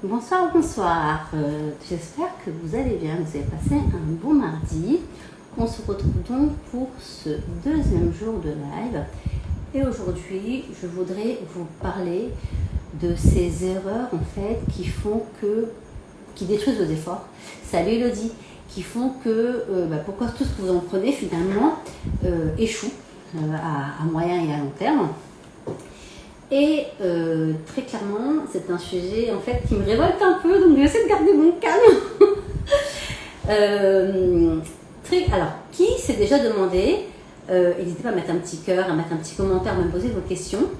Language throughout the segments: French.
Bonsoir, bonsoir. J'espère que vous allez bien, vous avez passé un bon mardi. On se retrouve donc pour ce deuxième jour de live. Et aujourd'hui, je voudrais vous parler de ces erreurs en fait qui détruisent vos efforts. Salut Elodie, qui font que pourquoi tout ce que vous en prenez finalement échoue à moyen et à long terme. Et très clairement, c'est un sujet en fait qui me révolte un peu, donc j'essaie de garder mon calme. Alors, qui s'est déjà demandé, n'hésitez pas à mettre un petit cœur, à mettre un petit commentaire, à me poser vos questions.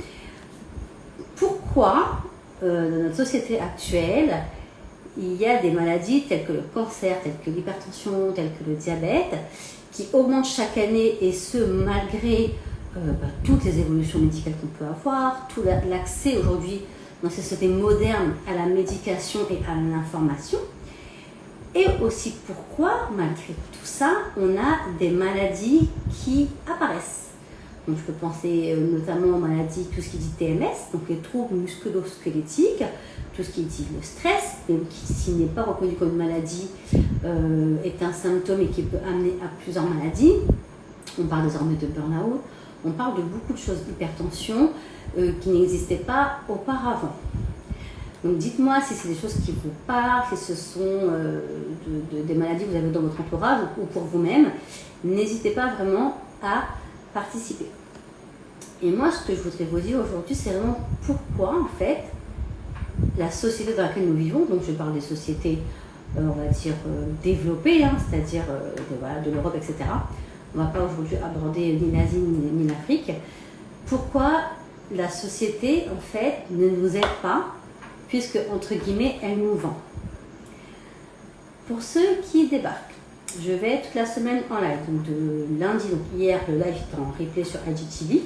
Pourquoi, dans notre société actuelle, il y a des maladies telles que le cancer, telles que l'hypertension, telles que le diabète, qui augmentent chaque année, et ce malgré toutes les évolutions médicales qu'on peut avoir, tout l'accès aujourd'hui dans ces sociétés modernes à la médication et à l'information. Et aussi pourquoi, malgré tout ça, on a des maladies qui apparaissent. Donc je peux penser notamment aux maladies, tout ce qui dit TMS, donc les troubles musculo-squelettiques, tout ce qui dit le stress, même qui s'il n'est pas reconnu comme une maladie, est un symptôme et qui peut amener à plusieurs maladies. On parle désormais de burn-out. On parle de beaucoup de choses, hypertension, qui n'existaient pas auparavant. Donc dites-moi si c'est des choses qui vous parlent, si ce sont des maladies que vous avez dans votre entourage ou pour vous-même. N'hésitez pas vraiment à participer. Et moi, ce que je voudrais vous dire aujourd'hui, c'est vraiment pourquoi, en fait, la société dans laquelle nous vivons, donc je parle des sociétés, on va dire, développées, c'est-à-dire de l'Europe, etc., on ne va pas aujourd'hui aborder ni l'Asie ni l'Afrique. Pourquoi la société, en fait, ne nous aide pas, puisque, entre guillemets, elle nous vend. Pour ceux qui débarquent, je vais toute la semaine en live. Donc de lundi, donc hier, le live est en replay sur IGTV,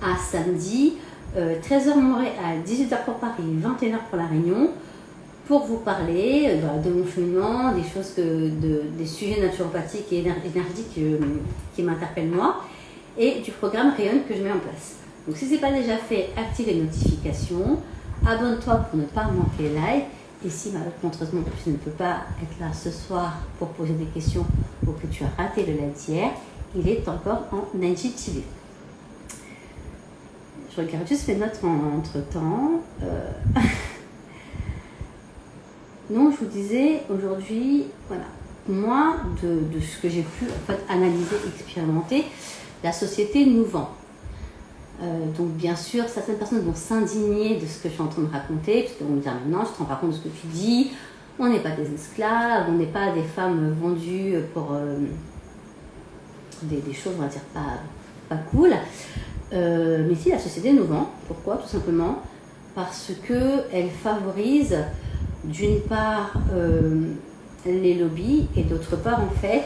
à samedi, 13h Montréal, 18h pour Paris, 21h pour La Réunion, pour vous parler de mon cheminement, des choses des sujets naturopathiques et énergétiques qui m'interpellent moi, et du programme Rayonne que je mets en place. Donc si ce n'est pas déjà fait, active les notifications, abonne-toi pour ne pas manquer les lives, et si malheureusement tu ne peux pas être là ce soir pour poser des questions ou que tu as raté le live d'hier, il est encore en IGTV. Je regarde juste les notes entre-temps. Donc, je vous disais aujourd'hui, voilà, moi, de ce que j'ai pu en fait, analyser, expérimenter, la société nous vend. Donc, bien sûr, certaines personnes vont s'indigner de ce que je suis en train de raconter, parce qu'elles vont me dire, mais non, je te rends pas compte de ce que tu dis, on n'est pas des esclaves, on n'est pas des femmes vendues pour des choses, on va dire, pas cool. Mais si, la société nous vend. Pourquoi? Tout simplement parce qu'elle favorise d'une part les lobbies et d'autre part en fait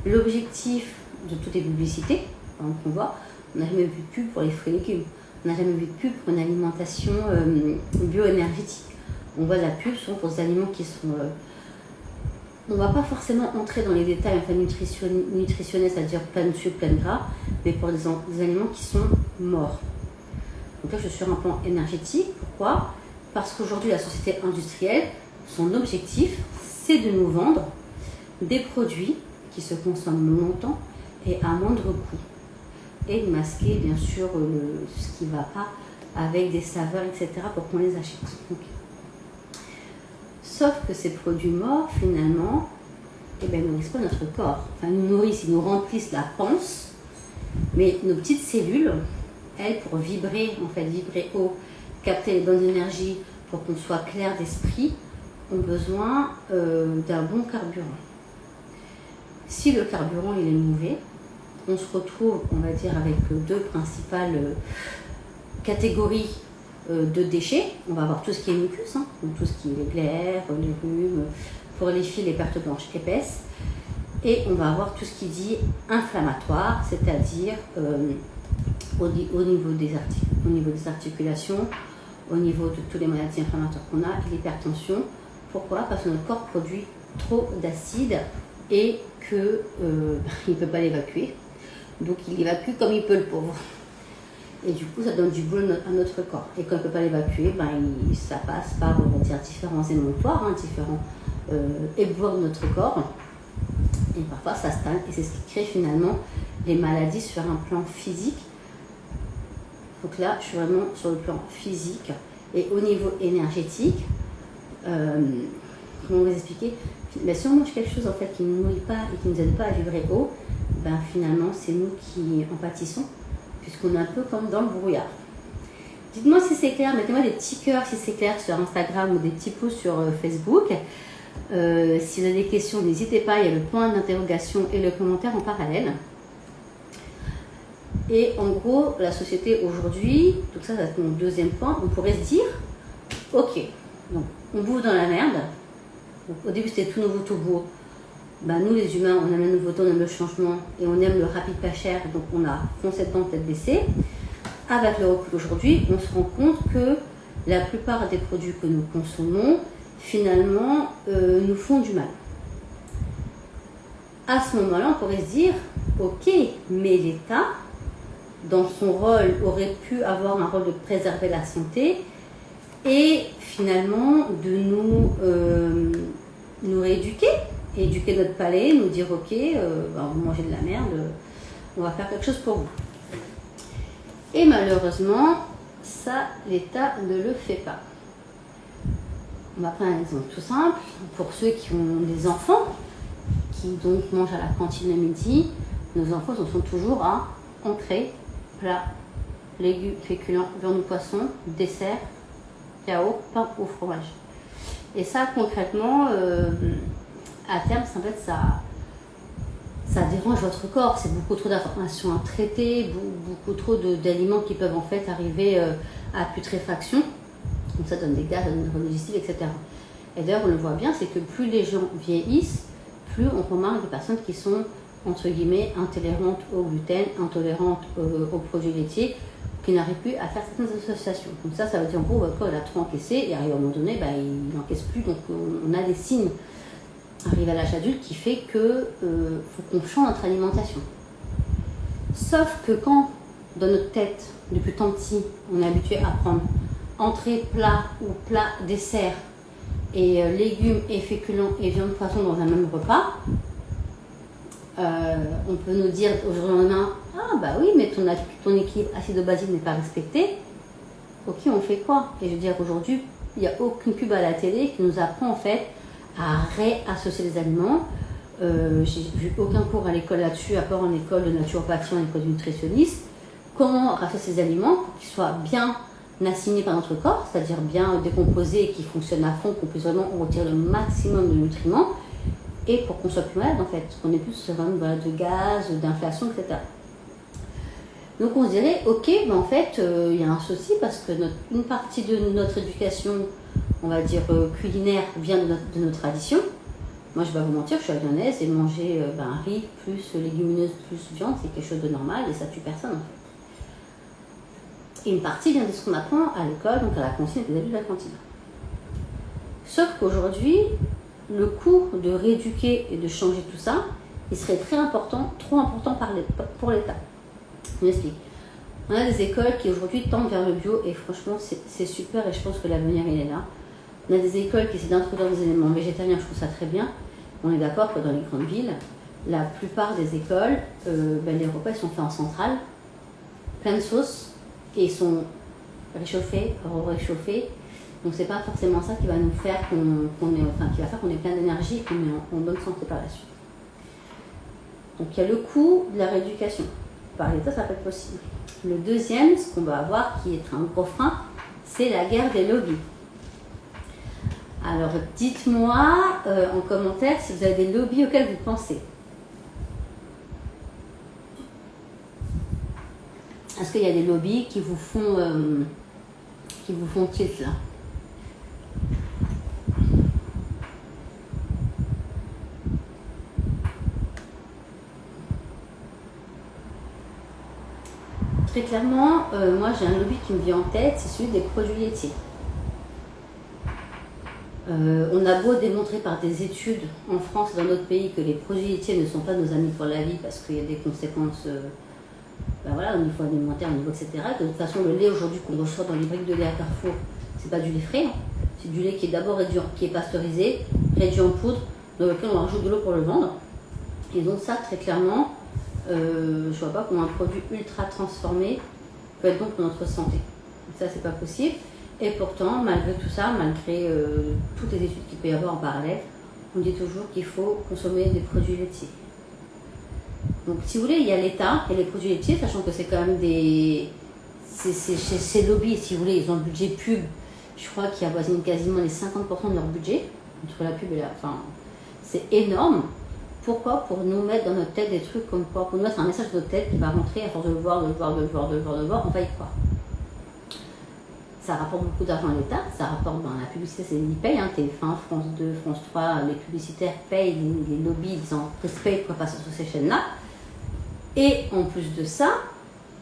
l'objectif de toutes les publicités qu'on voit. On n'a jamais vu de pub pour les fruits et légumes, on n'a jamais vu de pub pour une alimentation bioénergétique. On voit la pub souvent pour des aliments qui sont on ne va pas forcément entrer dans les détails enfin, nutritionnels, c'est-à-dire plein de sucre, plein de gras, mais pour des aliments qui sont morts. Donc là je suis sur un plan énergétique. Pourquoi? Parce qu'aujourd'hui, la société industrielle, son objectif, c'est de nous vendre des produits qui se consomment longtemps et à moindre coût. Et de masquer, bien sûr, ce qui ne va pas avec des saveurs, etc., pour qu'on les achète. Donc, sauf que ces produits morts, finalement, nourrissent pas notre corps. Enfin, nous nourrissent, ils nous remplissent la panse, mais nos petites cellules, elles, pour vibrer haut, capter les bonnes énergies pour qu'on soit clair d'esprit, ont besoin d'un bon carburant. Si le carburant il est mauvais, on se retrouve, on va dire, avec deux principales catégories de déchets. On va avoir tout ce qui est mucus, donc tout ce qui est les glaires, les rhumes, pour les filles, les pertes blanches épaisses. Et on va avoir tout ce qui dit inflammatoire, c'est-à-dire au niveau des articulations, au niveau de toutes les maladies inflammatoires qu'on a, et l'hypertension. Pourquoi? Parce que notre corps produit trop d'acide et qu'il ne peut pas l'évacuer. Donc il évacue comme il peut le pauvre. Et du coup, ça donne du boulot à notre corps. Et quand on ne peut pas l'évacuer, ben, ça passe par, on va dire, différents émonctoires, hein, différents éboueurs de notre corps. Et parfois, ça stagne. Et c'est ce qui crée finalement les maladies sur un plan physique. Donc là, je suis vraiment sur le plan physique. Et au niveau énergétique, comment vous expliquer, ben, si on mange quelque chose en fait, qui ne nous nourrit pas et qui ne nous aide pas à vibrer haut, ben, finalement, c'est nous qui en pâtissons, puisqu'on est un peu comme dans le brouillard. Dites-moi si c'est clair, mettez-moi des petits cœurs si c'est clair sur Instagram ou des petits pouces sur Facebook. Si vous avez des questions, n'hésitez pas, il y a le point d'interrogation et le commentaire en parallèle. Et en gros, la société aujourd'hui, donc ça va être mon deuxième point, on pourrait se dire, ok, donc on bouffe dans la merde. Donc, au début c'était tout nouveau, tout beau. Ben, nous les humains, on aime la nouveauté, on aime le changement et on aime le rapide pas cher, donc on a foncé dedans tête baissée. Avec le recul aujourd'hui, on se rend compte que la plupart des produits que nous consommons, finalement, nous font du mal. À ce moment-là, on pourrait se dire, ok, mais l'État, dans son rôle, aurait pu avoir un rôle de préserver la santé et finalement de nous rééduquer, éduquer notre palais, nous dire ok, vous mangez de la merde, on va faire quelque chose pour vous. Et malheureusement, ça, l'État ne le fait pas. On va prendre un exemple tout simple. Pour ceux qui ont des enfants, qui donc mangent à la cantine le midi, nos enfants sont toujours à entrée, plat, légumes, féculents, viande ou poisson, dessert, yaourt, pain ou fromage. Et ça, concrètement, à terme, en fait, ça dérange votre corps. C'est beaucoup trop d'informations à traiter, beaucoup trop d'aliments qui peuvent en fait arriver à putréfaction. Donc ça donne des gaz, ça donne des problèmes digestifs, etc. Et d'ailleurs, on le voit bien, c'est que plus les gens vieillissent, plus on remarque des personnes qui sont, entre guillemets, intolérantes au gluten, intolérantes aux produits laitiers, qui n'arrivent plus à faire certaines associations. Donc ça veut dire en gros, quand il a trop encaissé, et à un moment donné, il n'encaisse plus, donc on a des signes arrivé à l'âge adulte qui fait que faut qu'on change notre alimentation. Sauf que quand, dans notre tête, depuis tant petit, on est habitué à prendre entrée, plat ou plat, dessert, et légumes et féculents et viande poisson dans un même repas, on peut nous dire au jour au lendemain, ah bah oui, mais ton équilibre acido-basique n'est pas respecté. Ok, on fait quoi? Et je veux dire, aujourd'hui, il n'y a aucune pub à la télé qui nous apprend en fait à réassocier les aliments. J'ai vu aucun cours à l'école là-dessus, à part en école de naturopathie, en école de nutritionniste. Comment rassocier ces aliments pour qu'ils soient bien assimilés par notre corps, c'est-à-dire bien décomposés et qu'ils fonctionnent à fond, qu'on puisse vraiment en retirer le maximum de nutriments, et pour qu'on soit plus malade en fait, qu'on ait plus ce rhume de gaz, d'inflation, etc. Donc on se dirait, ok, en fait, il y a un souci parce que une partie de notre éducation, on va dire culinaire, vient de nos traditions. Moi, je ne vais pas vous mentir, je suis lyonnaise et manger riz plus légumineuse plus viande, c'est quelque chose de normal et ça tue personne en fait. Et une partie vient de ce qu'on apprend à l'école, donc à la cantine, et des adultes de la cantine. Sauf qu'aujourd'hui, le coût de rééduquer et de changer tout ça, il serait très important, trop important pour l'État. Je m'explique. On a des écoles qui aujourd'hui tendent vers le bio et franchement c'est super et je pense que l'avenir il est là. On a des écoles qui essaient d'introduire des éléments végétaliens, je trouve ça très bien. On est d'accord que dans les grandes villes, la plupart des écoles, les repas ils sont faits en centrale, plein de sauces et ils sont réchauffés, réchauffés. Donc c'est pas forcément ça qui va nous faire qui va faire qu'on ait plein d'énergie et qu'on est en bonne santé par la suite. Donc il y a le coût de la rééducation. Par l'État, ça peut être possible. Le deuxième, ce qu'on va avoir, qui est un gros frein, c'est la guerre des lobbies. Alors, dites-moi en commentaire si vous avez des lobbies auxquels vous pensez. Est-ce qu'il y a des lobbies qui vous font tilt là? Très clairement, moi j'ai un lobby qui me vient en tête, c'est celui des produits laitiers. On a beau démontrer par des études en France et dans d'autres pays que les produits laitiers ne sont pas nos amis pour la vie parce qu'il y a des conséquences ben voilà, au niveau alimentaire, au niveau etc. De toute façon, le lait aujourd'hui qu'on reçoit dans les briques de lait à Carrefour, c'est pas du lait frais, hein. C'est du lait qui est d'abord réduit, qui est pasteurisé, réduit en poudre, dans lequel on rajoute de l'eau pour le vendre. Et donc ça, très clairement, je vois pas comment un produit ultra transformé peut être bon pour notre santé. Donc ça, c'est pas possible. Et pourtant, malgré tout ça, malgré toutes les études qu'il peut y avoir en parallèle, on dit toujours qu'il faut consommer des produits laitiers. Donc, si vous voulez, il y a l'État et les produits laitiers, sachant que c'est quand même des... Ces lobbies, si vous voulez, ils ont un budget pub, je crois, qui avoisine quasiment les 50% de leur budget, entre la pub et la... Enfin, c'est énorme. Pourquoi? Pour nous mettre dans notre tête des trucs comme quoi? Pour nous mettre un message dans notre tête qui va rentrer à force de le voir, on va y croire. Ça rapporte beaucoup d'argent à l'État, ça rapporte dans la publicité, ils payent, hein, TF1, France 2, France 3, les publicitaires payent, les lobbies, ils en payent pour passer sur ces chaînes-là. Et en plus de ça,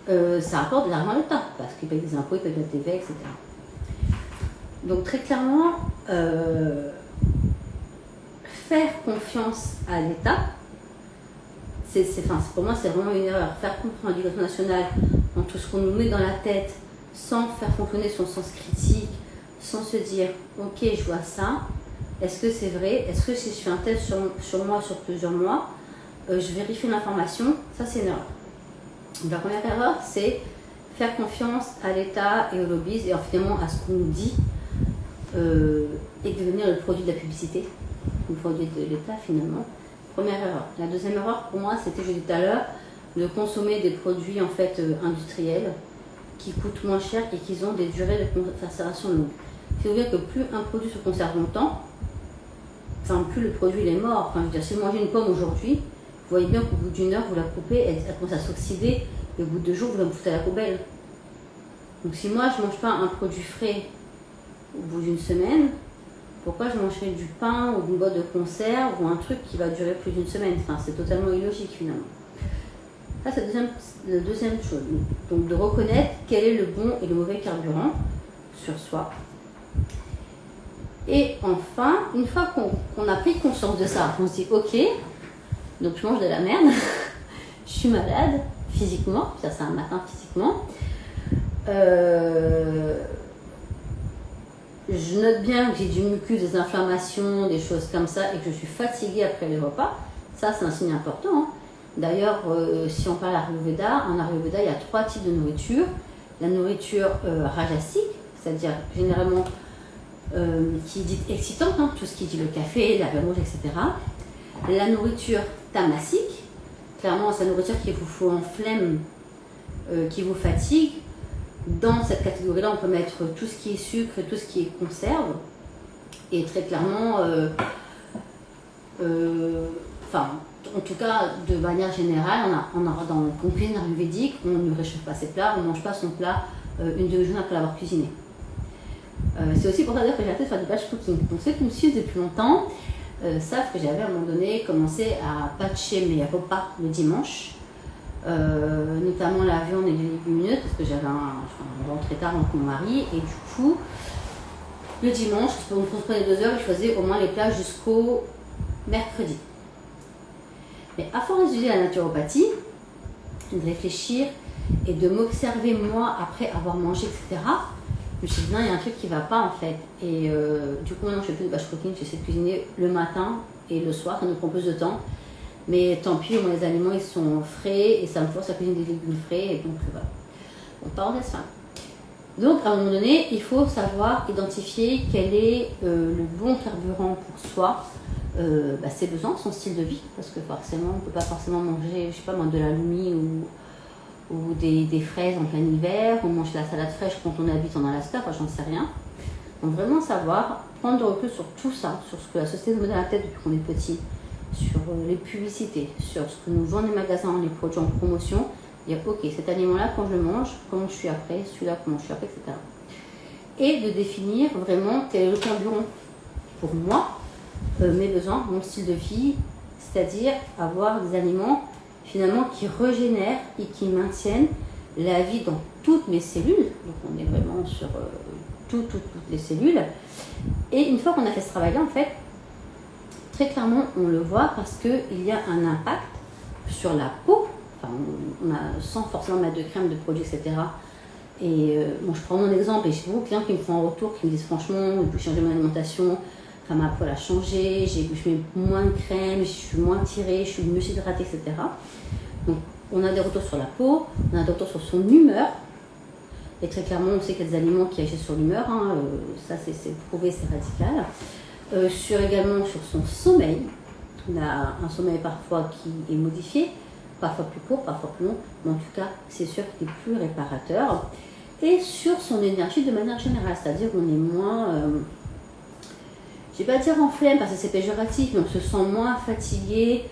ça rapporte de l'argent à l'État, parce qu'ils payent des impôts, ils payent de la TVA, etc. Donc très clairement, faire confiance à l'État, pour moi c'est vraiment une erreur. Faire confiance à l'éducation nationale dans tout ce qu'on nous met dans la tête, sans faire fonctionner son sens critique, sans se dire ok je vois ça, est-ce que c'est vrai, est-ce que si je fais un test sur moi sur plusieurs mois, je vérifie l'information, ça c'est une erreur. Donc, la première erreur c'est faire confiance à l'État et aux lobbies et finalement à ce qu'on nous dit et devenir le produit de la publicité, le produit de l'État finalement. Première erreur. La deuxième erreur pour moi c'était, je l'ai dit tout à l'heure, de consommer des produits en fait industriels qui coûtent moins cher et qui ont des durées de conservation longues. C'est vrai que plus un produit se conserve longtemps, plus le produit il est mort. Enfin, je veux dire, si vous mangez une pomme aujourd'hui, vous voyez bien qu'au bout d'une heure, vous la coupez, elle commence à s'oxyder, et au bout de 2 jours, vous la foutez à la poubelle. Donc si moi, je ne mange pas un produit frais au bout d'une semaine, pourquoi je mangerais du pain ou une boîte de conserve ou un truc qui va durer plus d'une semaine? Enfin, c'est totalement illogique finalement. Ça, c'est la deuxième chose. Donc, de reconnaître quel est le bon et le mauvais carburant sur soi. Et enfin, une fois qu'on a pris conscience de ça, on se dit ok, donc je mange de la merde, je suis malade physiquement, ça c'est un matin physiquement. Je note bien que j'ai du mucus, des inflammations, des choses comme ça, et que je suis fatiguée après les repas. Ça, c'est un signe important, hein. D'ailleurs, si on parle Ayurveda, en Ayurveda, il y a 3 types de nourriture. La nourriture rajasique, c'est-à-dire généralement qui est dite excitante, hein, tout ce qui dit le café, la viande rouge, etc. La nourriture tamasique, clairement c'est la nourriture qui vous fout en flemme, qui vous fatigue. Dans cette catégorie-là, on peut mettre tout ce qui est sucre, tout ce qui est conserve. Et très clairement, en tout cas, de manière générale, dans la cuisine ayurvédique, on ne réchauffe pas ses plats, on ne mange pas son plat une demi-journée après l'avoir cuisiné. C'est aussi pour ça que j'ai arrêté de faire du batch cooking. Donc ceux qui me suivent depuis longtemps savent que j'avais à un moment donné commencé à batcher mes repas le dimanche, notamment la viande et les légumineuses, parce que j'avais un ventre très tard avec mon mari, et du coup, le dimanche, on se prenait 2 heures et je faisais au moins les plats jusqu'au mercredi. Mais à force d'étudier la naturopathie, de réfléchir et de m'observer moi après avoir mangé, etc., je me suis dit non, il y a un truc qui ne va pas en fait. Et du coup, maintenant je fais plus de batch cooking, j'essaie de cuisiner le matin et le soir, ça nous prend plus de temps. Mais tant pis, moi, les aliments ils sont frais et ça me force à cuisiner des légumes frais, et donc voilà. Donc parenthèse fin. Donc à un moment donné, il faut savoir identifier quel est le bon carburant pour soi. Ses besoins, son style de vie, parce que forcément, on ne peut pas forcément manger, je sais pas moi, de la loumi ou des fraises en plein hiver, ou manger la salade fraîche quand on habite en Alaska, enfin j'en sais rien. Donc vraiment savoir, prendre du recul sur tout ça, sur ce que la société nous met dans la tête depuis qu'on est petit, sur les publicités, sur ce que nous vendent les magasins, les produits en promotion, dire ok, cet aliment-là, quand je le mange, comment je suis après, celui-là, comment je suis après, etc. Et de définir vraiment quel est le carburant pour moi, mes besoins, mon style de vie, c'est-à-dire avoir des aliments finalement qui régénèrent et qui maintiennent la vie dans toutes mes cellules. Donc on est vraiment sur toutes les cellules. Et une fois qu'on a fait ce travail-là, en fait, très clairement on le voit parce qu'il y a un impact sur la peau, sans forcément mettre de crème, de produits, etc. Et bon, je prends mon exemple et j'ai beaucoup de clients qui me font un retour, qui me disent franchement, j'ai changé mon alimentation, enfin, ma peau a changé, je mets moins de crème, je suis moins tirée, je suis mieux hydratée, etc. Donc on a des retours sur la peau, on a des retours sur son humeur. Et très clairement, on sait qu'il y a des aliments qui agissent sur l'humeur, ça c'est prouvé, c'est radical. Également sur son sommeil. On a un sommeil parfois qui est modifié, parfois plus court, parfois plus long, mais en tout cas, c'est sûr qu'il est plus réparateur. Et sur son énergie de manière générale, c'est-à-dire qu'on est moins, je ne vais pas dire en flemme parce que c'est péjoratif, mais on se sent moins fatigué.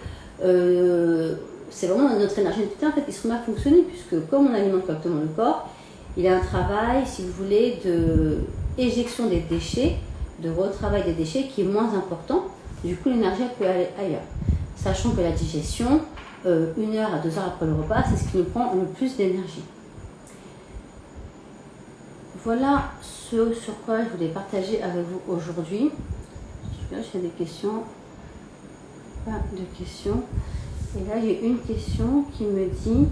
C'est vraiment notre énergie vitale en fait, qui se remet à fonctionner, puisque comme on alimente correctement le corps, il y a un travail, si vous voulez, de éjection des déchets, de retravail des déchets qui est moins important. Du coup, l'énergie peut aller ailleurs. Sachant que la digestion, 1 heure à 2 heures après le repas, c'est ce qui nous prend le plus d'énergie. Voilà ce sur quoi je voulais partager avec vous aujourd'hui. Je regarde s'il y a des questions. Pas de questions. Et là, j'ai une question qui me dit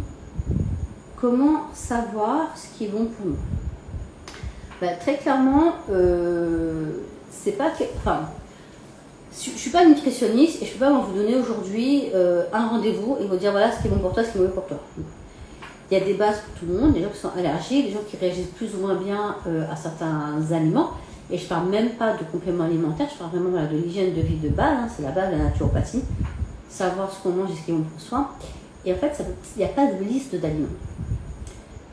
comment savoir ce qui est bon pour nous. Très clairement, c'est pas que, je ne suis pas nutritionniste et je ne peux pas vous donner aujourd'hui un rendez-vous et vous dire voilà ce qui est bon pour toi, ce qui est mauvais pour toi. Il y a des bases pour tout le monde, des gens qui sont allergiques, des gens qui réagissent plus ou moins bien à certains aliments. Et je ne parle même pas de compléments alimentaires, je parle vraiment de l'hygiène de vie de base, c'est la base de la naturopathie. Savoir ce qu'on mange et ce qui est bon pour soi. Et en fait, il n'y a pas de liste d'aliments.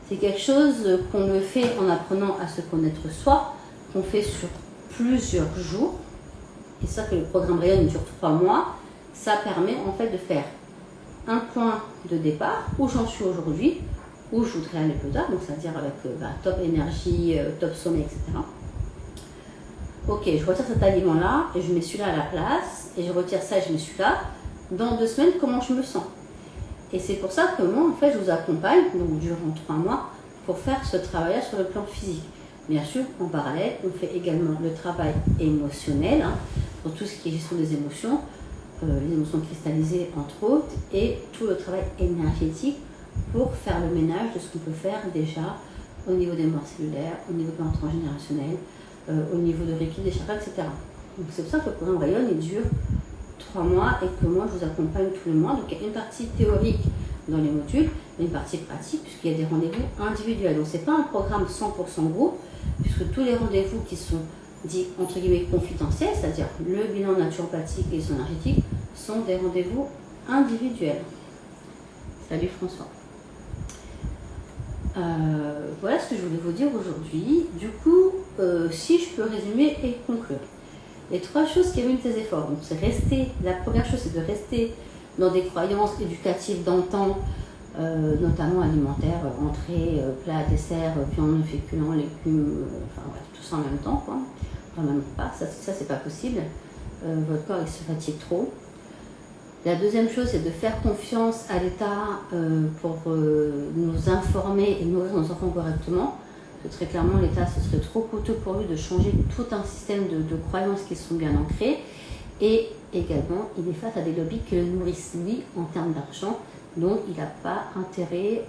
C'est quelque chose qu'on le fait en apprenant à se connaître soi, qu'on fait sur plusieurs jours. Et ça que le programme Rayonne dure 3 mois, ça permet en fait de faire un point de départ, où j'en suis aujourd'hui, où je voudrais aller plus tard, donc c'est-à-dire avec top énergie, top sommeil, etc. Ok, je retire cet aliment-là, et je mets celui-là à la place, et je retire ça et je mets celui-là. Dans 2 semaines, comment je me sens? Et c'est pour ça que moi, en fait, je vous accompagne, donc durant 3 mois, pour faire ce travail sur le plan physique. Bien sûr, en parallèle, on fait également le travail émotionnel, pour tout ce qui est gestion des émotions, les émotions cristallisées entre autres, et tout le travail énergétique pour faire le ménage de ce qu'on peut faire déjà au niveau des morts cellulaires, au niveau de plan transgénérationnel, au niveau de Reiki, des chakras, etc. Donc c'est pour ça que le programme Rayonne, il dure 3 mois et que moi je vous accompagne tous les mois. Donc il y a une partie théorique dans les modules, et une partie pratique, puisqu'il y a des rendez-vous individuels. Donc c'est pas un programme 100% groupe, puisque tous les rendez-vous qui sont dits entre guillemets confidentiels, c'est-à-dire le bilan naturopathique et son énergétique, sont des rendez-vous individuels. Salut François. Voilà ce que je voulais vous dire aujourd'hui. Du coup, si je peux résumer et conclure. Les 3 choses qui réunissent tes efforts, donc c'est la première chose c'est de rester dans des croyances éducatives d'antan, notamment alimentaires, entrée, plat, dessert, viande, féculents, légumes, enfin bref, tout ça en même temps, quoi. Enfin même pas, ça c'est pas possible. Votre corps il se fatigue trop. La deuxième chose, c'est de faire confiance à l'État pour nous informer et nourrir nos enfants correctement. Parce que très clairement, l'État, ce serait trop coûteux pour lui de changer tout un système de croyances qui sont bien ancrées. Et également, il est face à des lobbies qui le nourrissent, lui, en termes d'argent. Donc, il n'a pas intérêt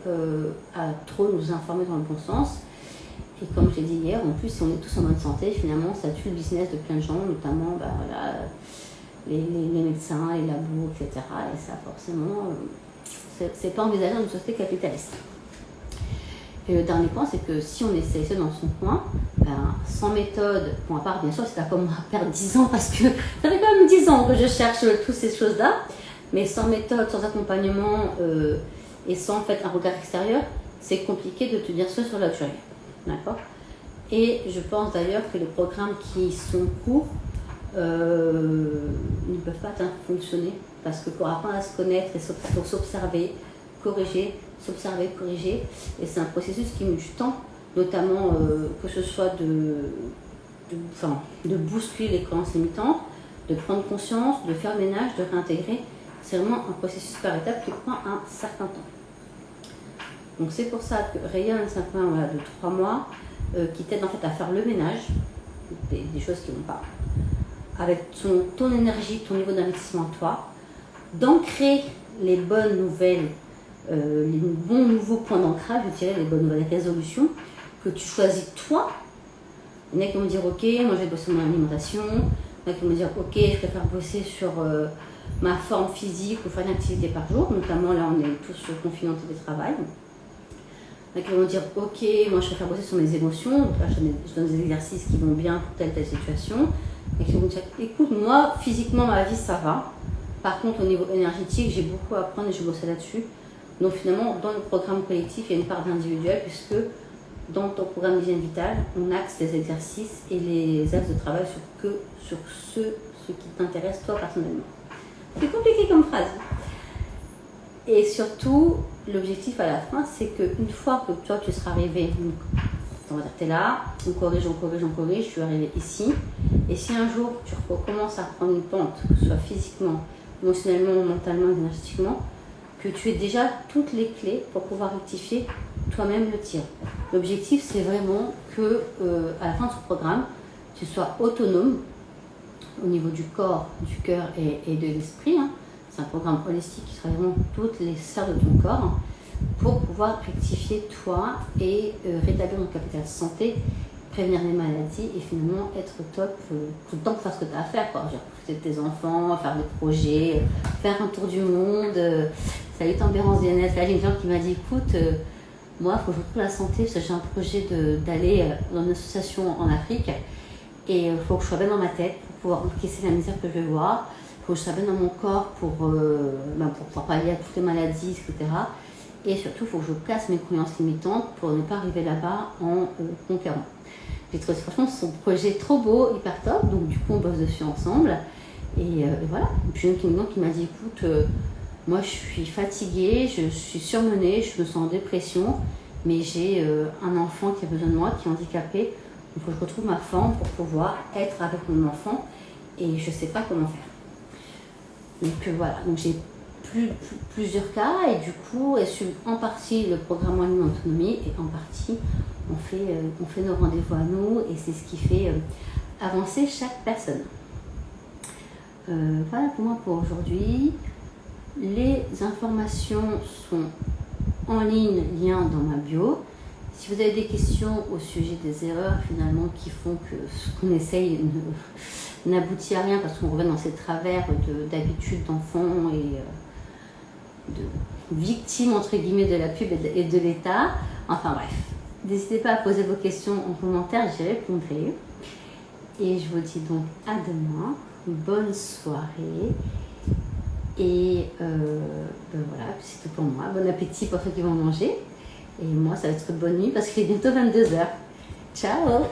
à trop nous informer dans le bon sens. Et comme je l'ai dit hier, en plus, si on est tous en bonne santé, finalement, ça tue le business de plein de gens, notamment les médecins, les labos, etc. Et ça, forcément, c'est pas envisagé dans une société capitaliste. Et le dernier point, c'est que si on est sélectionné dans son coin, sans méthode, à part bien sûr, c'est à comment perdre 10 ans, parce que ça fait quand même 10 ans que je cherche toutes ces choses-là, mais sans méthode, sans accompagnement et sans en fait un regard extérieur, c'est compliqué de tenir seul sur la durée. D'accord? Et je pense d'ailleurs que les programmes qui sont courts ne peuvent pas fonctionner, parce que pour apprendre à se connaître, il faut s'observer, corriger, s'observer, corriger, et c'est un processus qui met du temps, notamment que ce soit de bousculer les croyances limitantes, de prendre conscience, de faire le ménage, de réintégrer. C'est vraiment un processus par étape qui prend un certain temps. Donc c'est pour ça que Rayonne, c'est un point de 3 mois qui t'aide en fait à faire le ménage des choses qui ne vont pas, avec ton énergie, ton niveau d'investissement en toi, d'ancrer les bonnes nouvelles les bons nouveaux points d'ancrage, je dirais les bonnes nouvelles résolutions que tu choisis toi. Il y en a qui vont me dire ok, moi je vais bosser sur mon alimentation. Il y en a qui vont me dire ok, je préfère bosser sur ma forme physique ou faire une activité par jour. Notamment là on est tous confinés en télétravail. Il y en a qui vont dire ok, moi je préfère bosser sur mes émotions. Donc là je donne des exercices qui vont bien pour telle situation. Et qui vont me dire écoute, moi physiquement ma vie ça va. Par contre au niveau énergétique j'ai beaucoup à apprendre et je bosse là-dessus. Donc finalement dans le programme collectif il y a une part d'individuel puisque dans ton programme d'hygiène vitale, on axe les exercices et les axes de travail sur ce qui t'intéresse toi personnellement. C'est compliqué comme phrase. Et surtout, l'objectif à la fin, c'est qu'une fois que toi tu seras arrivé, donc, on va dire t'es là, on corrige, je suis arrivé ici. Et si un jour tu recommences à prendre une pente, que ce soit physiquement, émotionnellement, mentalement, énergétiquement, que tu aies déjà toutes les clés pour pouvoir rectifier toi-même le tir. L'objectif, c'est vraiment que à la fin de ce programme, tu sois autonome au niveau du corps, du cœur et de l'esprit. Hein. C'est un programme holistique qui travaille vraiment toutes les sphères de ton corps hein, pour pouvoir rectifier toi et rétablir ton capital santé, prévenir les maladies et finalement être au top tout le temps pour faire ce que tu as à faire. Quoi. Genre, profiter de tes enfants, faire des projets, faire un tour du monde. Salut Tempérance Bien-être. Là, j'ai une femme qui m'a dit écoute, moi, il faut que je retrouve la santé parce que j'ai un projet d'aller dans une association en Afrique et il faut que je sois bien dans ma tête pour pouvoir encaisser la misère que je vais voir. Il faut que je sois bien dans mon corps pour pouvoir pallier à toutes les maladies, etc. Et surtout, il faut que je casse mes croyances limitantes pour ne pas arriver là-bas en conquérant. J'ai trouvé franchement son projet trop beau, hyper top, donc du coup on bosse dessus ensemble. Et voilà. Et puis une autre qui m'a dit écoute, moi je suis fatiguée, je suis surmenée, je me sens en dépression, mais j'ai un enfant qui a besoin de moi, qui est handicapé. Il faut que je retrouve ma forme pour pouvoir être avec mon enfant et je ne sais pas comment faire. Donc voilà, donc j'ai plusieurs cas et du coup, en partie le programme en ligne autonomie et en partie on fait nos rendez-vous à nous et c'est ce qui fait avancer chaque personne. Voilà pour moi pour aujourd'hui. Les informations sont en ligne, lien dans ma bio. Si vous avez des questions au sujet des erreurs finalement qui font que ce qu'on essaye n'aboutit à rien parce qu'on revient dans ces travers d'habitudes d'enfants et de victimes entre guillemets de la pub et de l'État. Enfin bref, n'hésitez pas à poser vos questions en commentaire, j'y répondrai. Et je vous dis donc à demain, bonne soirée. Et voilà, c'est tout pour moi. Bon appétit pour ceux qui vont manger. Et moi, ça va être bonne nuit parce qu'il est bientôt 22h. Ciao!